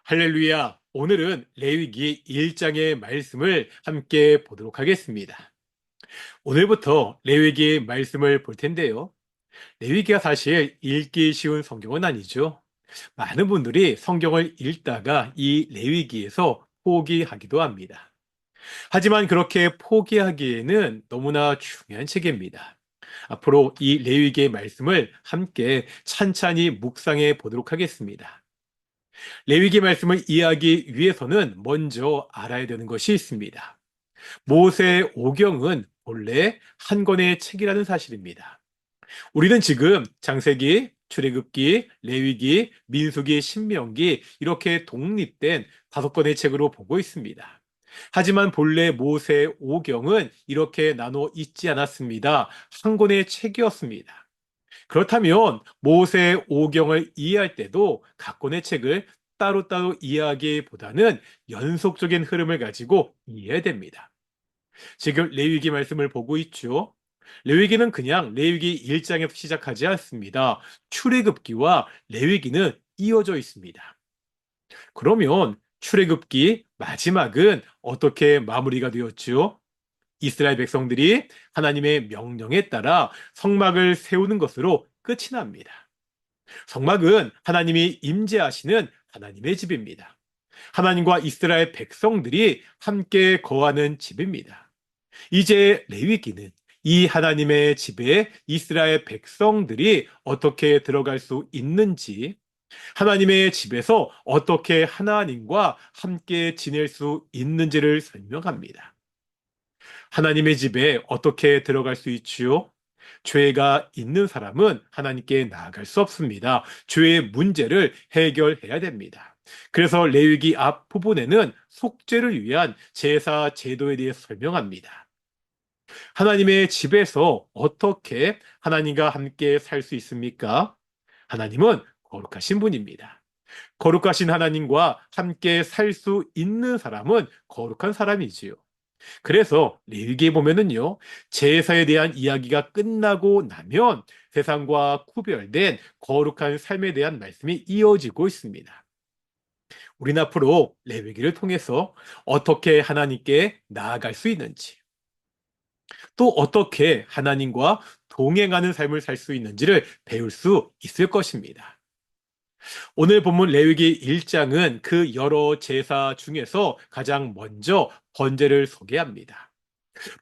할렐루야! 오늘은 레위기 1장의 말씀을 함께 보도록 하겠습니다. 오늘부터 레위기 말씀을 볼 텐데요. 레위기가 사실 읽기 쉬운 성경은 아니죠. 많은 분들이 성경을 읽다가 이 레위기에서 포기하기도 합니다. 하지만 그렇게 포기하기에는 너무나 중요한 책입니다. 앞으로 이 레위기의 말씀을 함께 찬찬히 묵상해 보도록 하겠습니다. 레위기 말씀을 이해하기 위해서는 먼저 알아야 되는 것이 있습니다. 모세 오경은 본래 한 권의 책이라는 사실입니다. 우리는 지금 창세기, 출애굽기, 레위기, 민수기, 신명기 이렇게 독립된 5권의 책으로 보고 있습니다. 하지만 본래 모세 오경은 이렇게 나눠 있지 않았습니다. 한 권의 책이었습니다. 그렇다면 모세 오경을 이해할 때도 각 권의 책을 따로따로 이해하기보다는 연속적인 흐름을 가지고 이해해야 됩니다. 지금 레위기 말씀을 보고 있죠. 레위기는 그냥 레위기 1장에서 시작하지 않습니다. 출애굽기와 레위기는 이어져 있습니다. 그러면 출애굽기 마지막은 어떻게 마무리가 되었죠? 이스라엘 백성들이 하나님의 명령에 따라 성막을 세우는 것으로 끝이 납니다. 성막은 하나님이 임재하시는 하나님의 집입니다. 하나님과 이스라엘 백성들이 함께 거하는 집입니다. 이제 레위기는 이 하나님의 집에 이스라엘 백성들이 어떻게 들어갈 수 있는지, 하나님의 집에서 어떻게 하나님과 함께 지낼 수 있는지를 설명합니다. 하나님의 집에 어떻게 들어갈 수 있지요? 죄가 있는 사람은 하나님께 나아갈 수 없습니다. 죄의 문제를 해결해야 됩니다. 그래서 레위기 앞부분에는 속죄를 위한 제사 제도에 대해 설명합니다. 하나님의 집에서 어떻게 하나님과 함께 살 수 있습니까? 하나님은 거룩하신 분입니다. 거룩하신 하나님과 함께 살 수 있는 사람은 거룩한 사람이지요. 그래서 레위기에 보면은요, 제사에 대한 이야기가 끝나고 나면 세상과 구별된 거룩한 삶에 대한 말씀이 이어지고 있습니다. 우리는 앞으로 레위기를 통해서 어떻게 하나님께 나아갈 수 있는지, 또 어떻게 하나님과 동행하는 삶을 살 수 있는지를 배울 수 있을 것입니다. 오늘 본문 레위기 1장은 그 여러 제사 중에서 가장 먼저 번제를 소개합니다.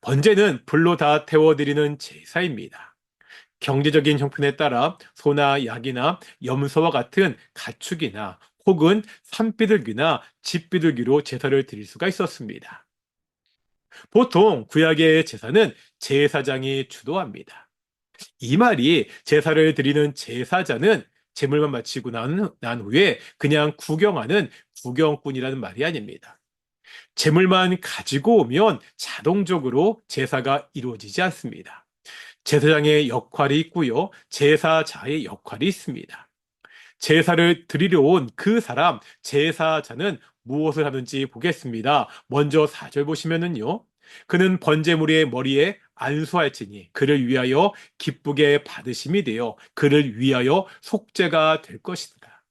번제는 불로 다 태워드리는 제사입니다. 경제적인 형편에 따라 소나 약이나 염소와 같은 가축이나 혹은 산비둘기나 집비둘기로 제사를 드릴 수가 있었습니다. 보통 구약의 제사는 제사장이 주도합니다. 이 말이 제사를 드리는 제사자는 제물만 바치고 난 후에 그냥 구경하는 구경꾼이라는 말이 아닙니다. 제물만 가지고 오면 자동적으로 제사가 이루어지지 않습니다. 제사장의 역할이 있고요. 제사자의 역할이 있습니다. 제사를 드리러 온 그 사람, 제사자는 무엇을 하는지 보겠습니다. 먼저 4절 보시면은요. 그는 번제물의 머리에 안수할지니 그를 위하여 기쁘게 받으심이 되어 그를 위하여 속죄가 될 것이다.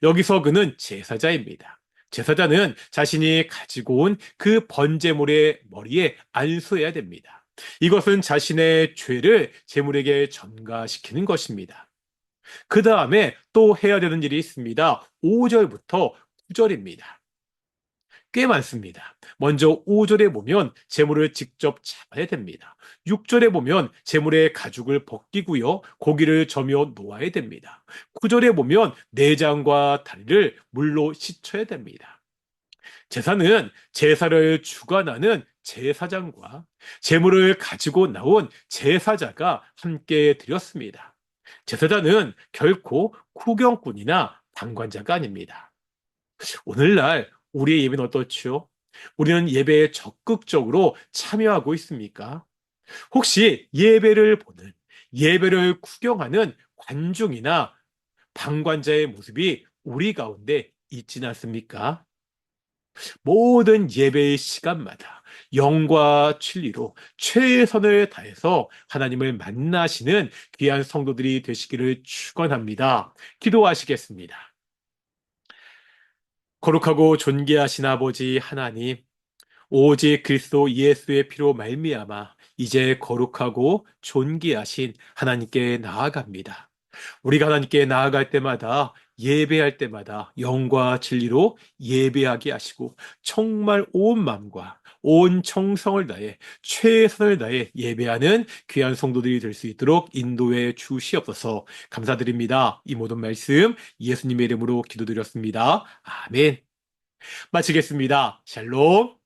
여기서 그는 제사자입니다. 제사자는 자신이 가지고 온 그 번제물의 머리에 안수해야 됩니다. 이것은 자신의 죄를 제물에게 전가시키는 것입니다. 그 다음에 또 해야 되는 일이 있습니다. 5절부터 9절입니다. 꽤 많습니다. 먼저 5절에 보면 제물을 직접 잡아야 됩니다. 6절에 보면 제물의 가죽을 벗기고요. 고기를 저며 놓아야 됩니다. 9절에 보면 내장과 다리를 물로 씻어야 됩니다. 제사는 제사를 주관하는 제사장과 제물을 가지고 나온 제사자가 함께 드렸습니다. 제사장은 결코 구경꾼이나 방관자가 아닙니다. 오늘날 우리의 예배는 어떻죠? 우리는 예배에 적극적으로 참여하고 있습니까? 혹시 예배를 보는, 예배를 구경하는 관중이나 방관자의 모습이 우리 가운데 있지는 않습니까? 모든 예배의 시간마다 영과 진리로 최선을 다해서 하나님을 만나시는 귀한 성도들이 되시기를 축원합니다. 기도하시겠습니다. 거룩하고 존귀하신 아버지 하나님, 오직 그리스도 예수의 피로 말미암아 이제 거룩하고 존귀하신 하나님께 나아갑니다. 우리가 하나님께 나아갈 때마다 예배할 때마다 영과 진리로 예배하게 하시고 정말 온 마음과 온 정성을 다해 최선을 다해 예배하는 귀한 성도들이 될 수 있도록 인도해 주시옵소서. 감사드립니다. 이 모든 말씀 예수님의 이름으로 기도드렸습니다. 아멘. 마치겠습니다. 샬롬.